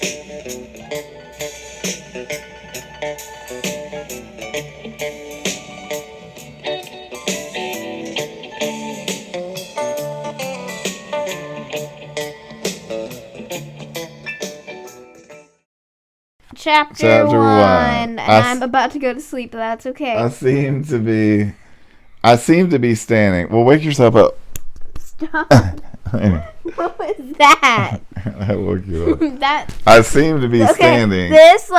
Chapter 1. And I'm about to go to sleep, but that's okay. I seem to be standing. Well, wake yourself up. Stop. What was that? I woke you up. I seem to be standing. This,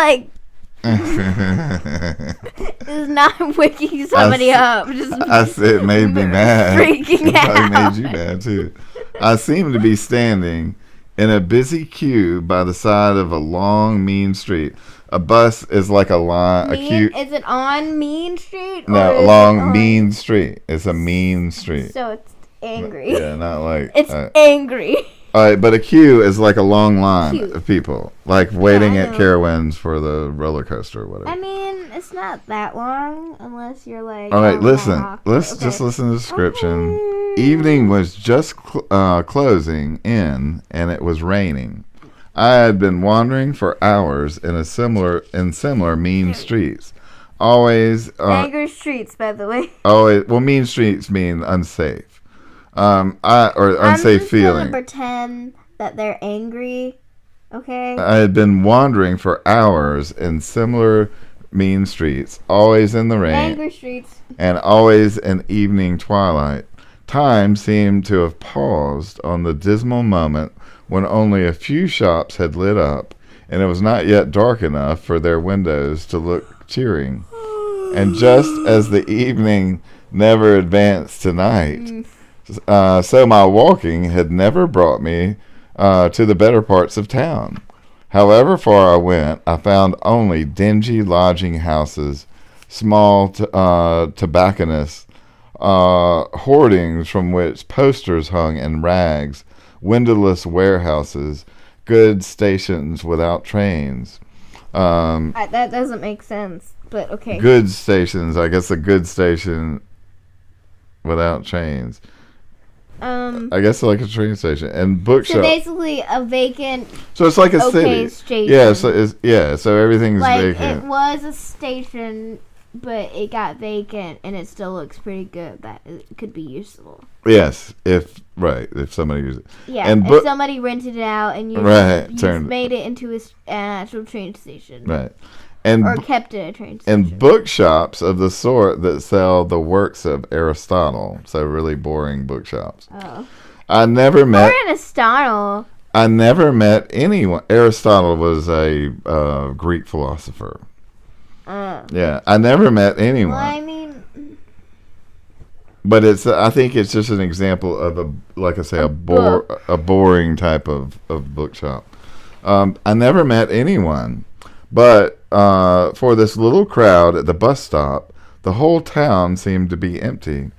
is not waking somebody up. It made me mad. Freaking out. It made you mad, too. I seem to be standing in a busy queue by the side of a long, mean street. A bus is like a line. A queue. Is it on Mean Street? No, along Mean Street. It's a mean street. So it's angry. Yeah, not like... It's angry. All right, but a queue is like a long line of people, like waiting at Carowinds for the roller coaster or whatever. I mean, it's not that long unless you're like... All right, listen. Just listen to the description. Okay. Evening was just closing in, and it was raining. I had been wandering for hours in similar mean streets. Always... angry streets, by the way. Always. Well, mean streets mean unsafe. Unsafe feeling. I'm just gonna pretend that they're angry, okay? I had been wandering for hours in similar mean streets, always in the rain. Angry streets. And always in evening twilight. Time seemed to have paused on the dismal moment when only a few shops had lit up, and it was not yet dark enough for their windows to look cheering. And just as the evening never advanced to night, so my walking had never brought me to the better parts of town. However far I went, I found only dingy lodging houses, small tobacconists, hoardings from which posters hung in rags, windowless warehouses, goods stations without trains. That doesn't make sense, but okay. Goods stations, I guess a goods station without trains. I guess like a train station and bookshop. So basically a vacant. So it's like a city. Station. Yeah. So everything's like vacant. It was a station, but it got vacant, and it still looks pretty good. That it could be useful. Yes, if somebody used it. Yeah, and if somebody rented it out and you made it into an actual train station. Right. Or kept it a train station. And bookshops of the sort that sell the works of Aristotle. So really boring bookshops. Oh. I never met anyone. Aristotle was a Greek philosopher. Yeah, I never met anyone. Well, I mean... But I think it's just an example of a boring type of bookshop. I never met anyone. But for this little crowd at the bus stop, the whole town seemed to be empty.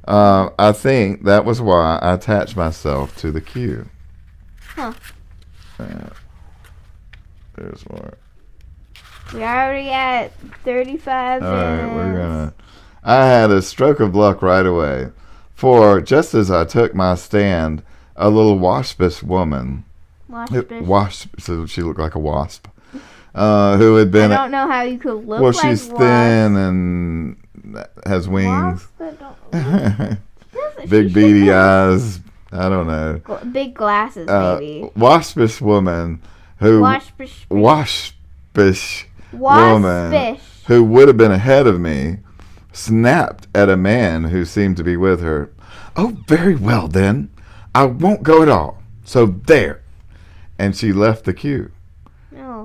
I think that was why I attached myself to the queue. Huh. There's more. We're already at 35 minutes. All right, I had a stroke of luck right away. For just as I took my stand, a little waspish woman. So she looked like a wasp. Who had been... I don't know how you could look like... Well, she's thin and has wings. Big beady eyes. I don't know. Big glasses, maybe. Waspish woman who... Waspish woman who would have been ahead of me snapped at a man who seemed to be with her. "Oh, very well then. I won't go at all. So there." And she left the queue.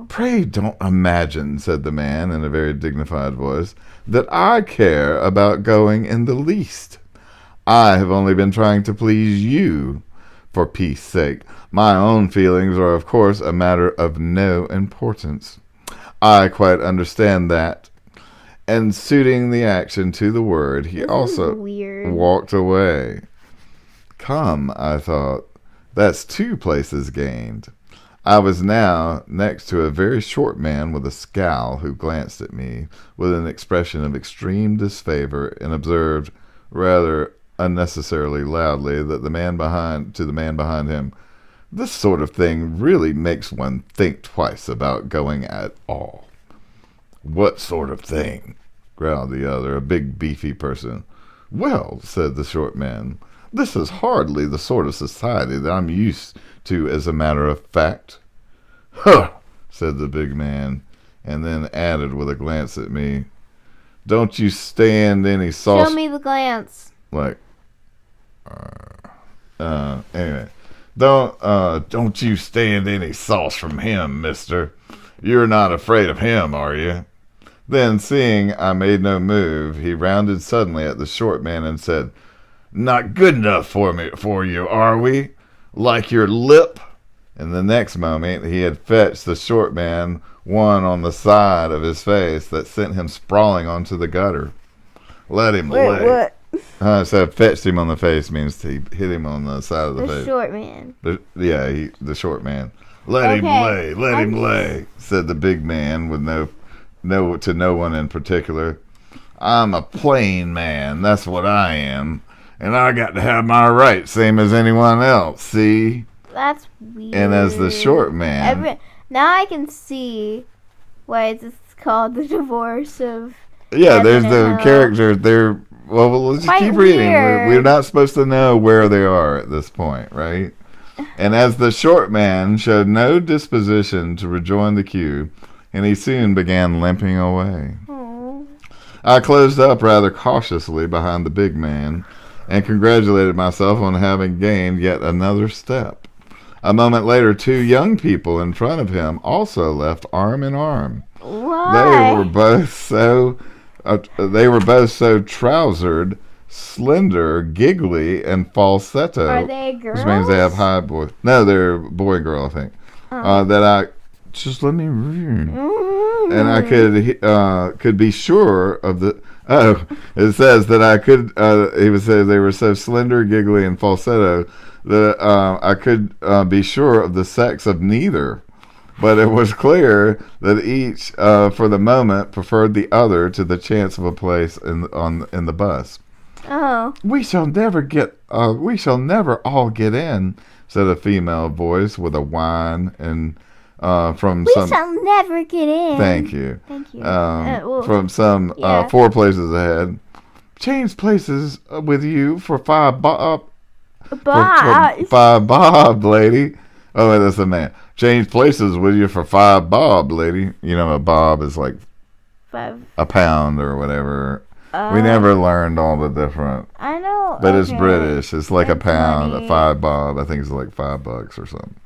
"Pray don't imagine," said the man in a very dignified voice, "that I care about going in the least. I have only been trying to please you. For peace sake, my own feelings are of course a matter of no importance. I quite understand that." And suiting the action to the word, he also walked away. Come, I thought, that's 2 places gained. I was now next to a very short man with a scowl who glanced at me with an expression of extreme disfavor and observed rather unnecessarily loudly that the man behind him, This sort of thing really makes one think twice about going at all. What sort of thing? Growled the other, a big beefy person. Well, said the short man, this is hardly the sort of society that I'm used to as a matter of fact. Huh, said the big man, and then added with a glance at me, don't you stand any sauce... Show me the glance. Like, anyway, don't you stand any sauce from him, mister. You're not afraid of him, are you? Then, seeing I made no move, he rounded suddenly at the short man and said, not good enough for you, are we? Like your lip? And the next moment, he had fetched the short man one on the side of his face that sent him sprawling onto the gutter. Let him lay. What? So fetched him on the face means he hit him on the side of the face. The short man. The short man. Let him lay, said the big man with no one in particular. I'm a plain man, that's what I am. And I got to have my rights, same as anyone else, see? That's weird. And as the short man... Now I can see why it's called the divorce of... Yeah, there's the character there. Well, let's just keep reading. We're not supposed to know where they are at this point, right? And as the short man showed no disposition to rejoin the queue, and he soon began limping away. Aww. I closed up rather cautiously behind the big man and congratulated myself on having gained yet another step. A moment later, two young people in front of him also left arm in arm. Why? They were both so trousered, slender, giggly, and falsetto. Are they girls? Which means they have high voice. No, they're boy girl, I think. That I just let me read, and I could be sure of the. Oh, it says that I could. He would say they were so slender, giggly, and falsetto that I could be sure of the sex of neither. But it was clear that each, for the moment, preferred the other to the chance of a place in the bus. Oh. We shall never all get in, said a female voice with a whine and We shall never get in. Thank you. Thank you. From some 4 places ahead. Change places with you for $5 bob. For $5 bob, lady. Oh, wait, that's a man. Change places with you for $5 bob, lady. You know, a bob is like a pound or whatever. We never learned all the different. I know. But it's British. It's like a pound, a $5 bob. I think it's like $5 or something.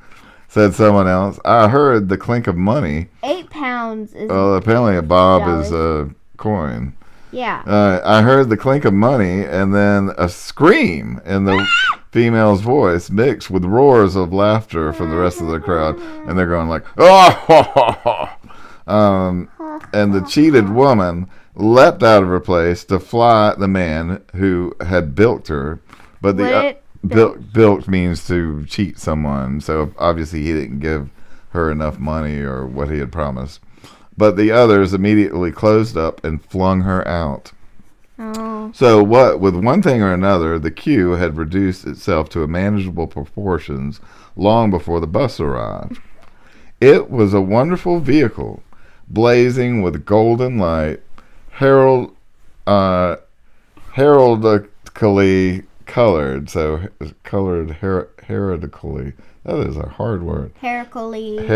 Said someone else. I heard the clink of money. 8 pounds is. Well, apparently a bob is a coin. Yeah. I heard the clink of money and then a scream in the female's voice mixed with roars of laughter from the rest of the crowd. And they're going like, oh, ha, ha, ha. And the cheated woman leapt out of her place to fly at the man who had bilked her. But the bilked means to cheat someone. So obviously he didn't give her enough money or what he had promised. But the others immediately closed up and flung her out. Oh. So what, with one thing or another, the queue had reduced itself to manageable proportions long before the bus arrived. It was a wonderful vehicle, blazing with golden light, heraldically colored. So colored heraldically. That is a hard word. Heraldically.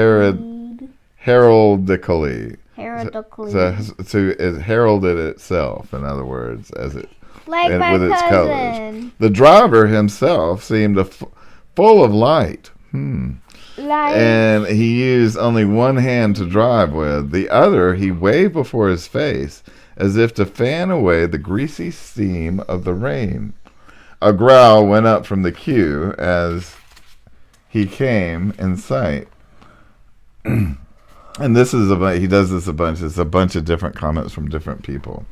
So it heralded itself, in other words, as it like my with its cousin. colors. The driver himself seemed full of light. And he used only one hand to drive with. The other he waved before his face as if to fan away the greasy steam of the rain. A growl went up from the queue as he came in sight. And this is he does this a bunch. It's a bunch of different comments from different people.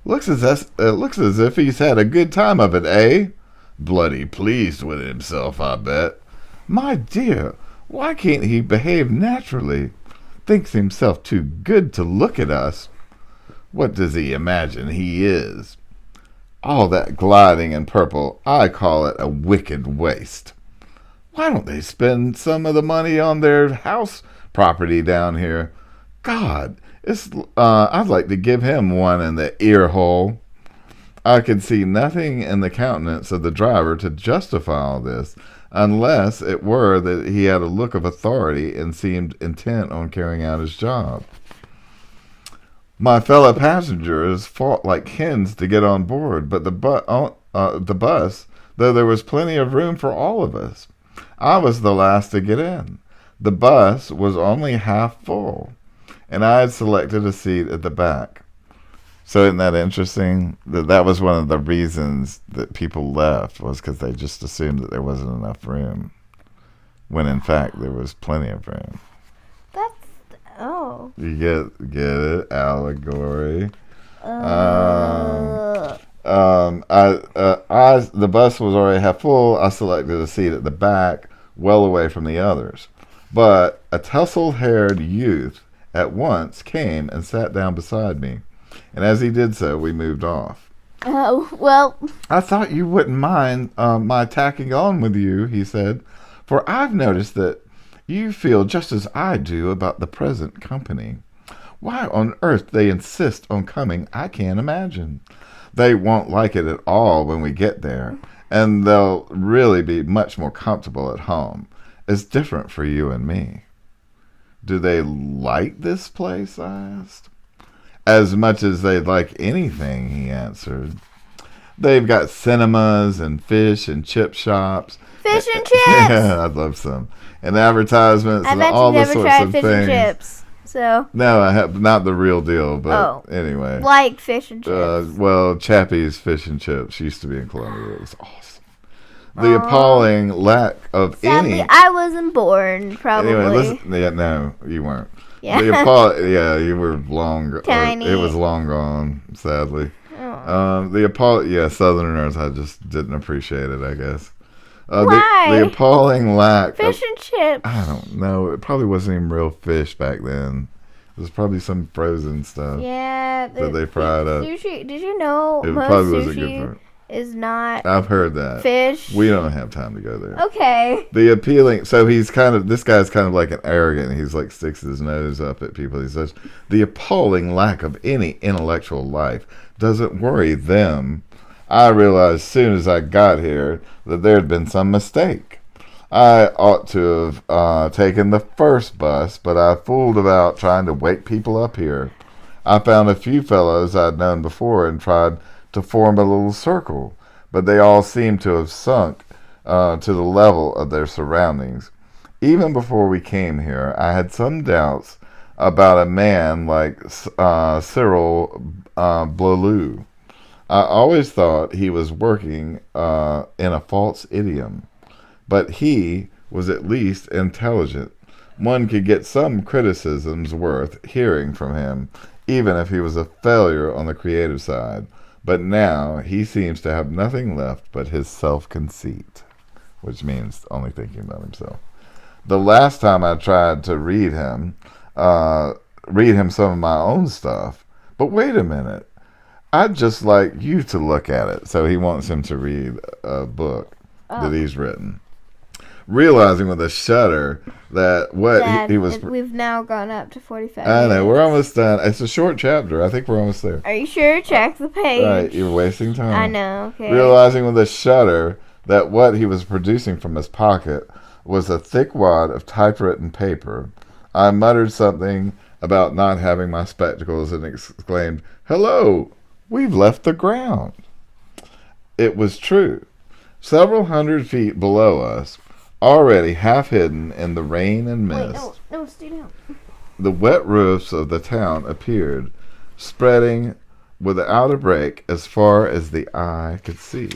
Looks as if he's had a good time of it, eh? Bloody pleased with himself, I bet. My dear, why can't he behave naturally? Thinks himself too good to look at us. What does he imagine he is? All that gliding in purple, I call it a wicked waste. Why don't they spend some of the money on their house property down here? God, I'd like to give him one in the ear hole. I could see nothing in the countenance of the driver to justify all this, unless it were that he had a look of authority and seemed intent on carrying out his job. My fellow passengers fought like hens to get on board, but the bus, though there was plenty of room for all of us, I was the last to get in. The bus was only half full, and I had selected a seat at the back. So isn't that interesting? That was one of the reasons that people left, was because they just assumed that there wasn't enough room, when in fact there was plenty of room. Oh. You get it? Allegory. The bus was already half full. I selected a seat at the back, well away from the others. But a tousled-haired youth at once came and sat down beside me, and as he did so, we moved off. Oh, well. I thought you wouldn't mind my tacking on with you, he said, for I've noticed that you feel just as I do about the present company. Why on earth they insist on coming, I can't imagine. They won't like it at all when we get there, and they'll really be much more comfortable at home. It's different for you and me. Do they like this place? I asked. As much as they'd like anything, he answered. They've got cinemas and fish and chip shops. Fish and chips? Yeah, I'd love some. And advertisements and all the sorts of things. I bet you've never tried fish and chips. So. No, I have not the real deal, but anyway. Like fish and chips. Well, Chappie's Fish and Chips used to be in Columbia. It was awesome. The appalling lack of Sadly, I wasn't born, probably. Anyway, listen, no, you weren't. Yeah. You were long. Tiny. It was long gone, sadly. Oh. Southerners, I just didn't appreciate it, I guess. Why? The appalling lack fish and chips. I don't know. It probably wasn't even real fish back then. It was probably some frozen stuff. Yeah. That they fried up. Sushi. Did you know it most probably wasn't sushi good for it. Is not I've heard that. Fish. We don't have time to go there. Okay. The appealing, so this guy's kind of like an arrogant, he's like sticks his nose up at people. He says, the appalling lack of any intellectual life doesn't worry them. I realized as soon as I got here that there had been some mistake. I ought to have taken the first bus, but I fooled about trying to wake people up here. I found a few fellows I'd known before and tried to form a little circle, but they all seemed to have sunk to the level of their surroundings. Even before we came here, I had some doubts about a man like Cyril Blelou. I always thought he was working in a false idiom, but he was at least intelligent. One could get some criticisms worth hearing from him, even if he was a failure on the creative side. But now he seems to have nothing left but his self-conceit, which means only thinking about himself. The last time I tried to read him some of my own stuff, but wait a minute, I'd just like you to look at it. So he wants him to read a book that he's written. Realizing with a shudder that he was... We've now gone up to 45 I know, minutes. we're almost done. It's a short chapter. I think we're almost there. Are you sure? Check the page. Right, you're wasting time. I know, okay. Realizing with a shudder that what he was producing from his pocket was a thick wad of typewritten paper, I muttered something about not having my spectacles and exclaimed, "Hello, we've left the ground." It was true. Several hundred feet below us, already half hidden in the rain and mist, no, stay down. the wet roofs of the town appeared, spreading without a break as far as the eye could see.